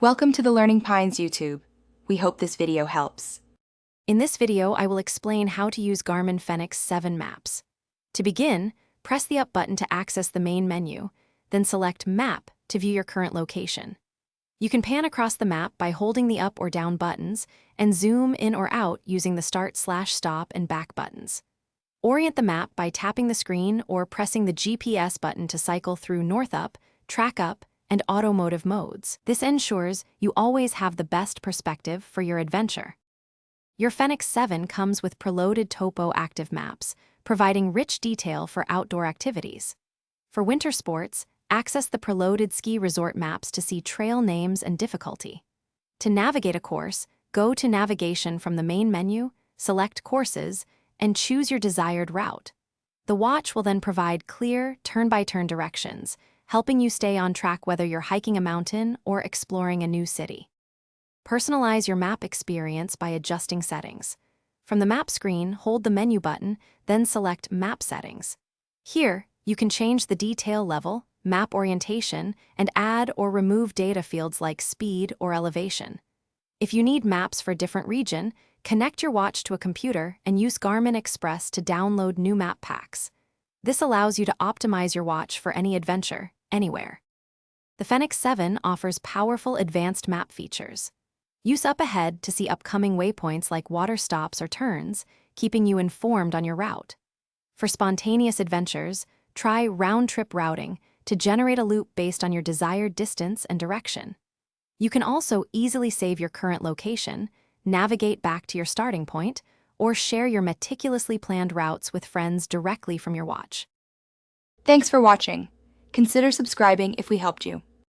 Welcome to the Learning Pines YouTube. We hope this video helps. In this video, I will explain how to use Garmin Fenix 7 maps. To begin, press the up button to access the main menu, then select Map to view your current location. You can pan across the map by holding the up or down buttons and zoom in or out using the Start/Stop and back buttons. Orient the map by tapping the screen or pressing the GPS button to cycle through North Up, Track Up, and automotive modes. This ensures you always have the best perspective for your adventure. Your Fenix 7 comes with preloaded topo active maps, providing rich detail for outdoor activities. For winter sports, access the preloaded ski resort maps to see trail names and difficulty. To navigate a course, go to Navigation from the main menu, select Courses, and choose your desired route. The watch will then provide clear, turn-by-turn directions, helping you stay on track whether you're hiking a mountain or exploring a new city. Personalize your map experience by adjusting settings. From the map screen, hold the menu button, then select Map Settings. Here, you can change the detail level, map orientation, and add or remove data fields like speed or elevation. If you need maps for a different region, connect your watch to a computer and use Garmin Express to download new map packs. This allows you to optimize your watch for any adventure, anywhere. The Fenix 7 offers powerful advanced map features. Use up ahead to see upcoming waypoints like water stops or turns, keeping you informed on your route. For spontaneous adventures, try round-trip routing to generate a loop based on your desired distance and direction. You can also easily save your current location, navigate back to your starting point, or share your meticulously planned routes with friends directly from your watch. Thanks for watching. Consider subscribing if we helped you.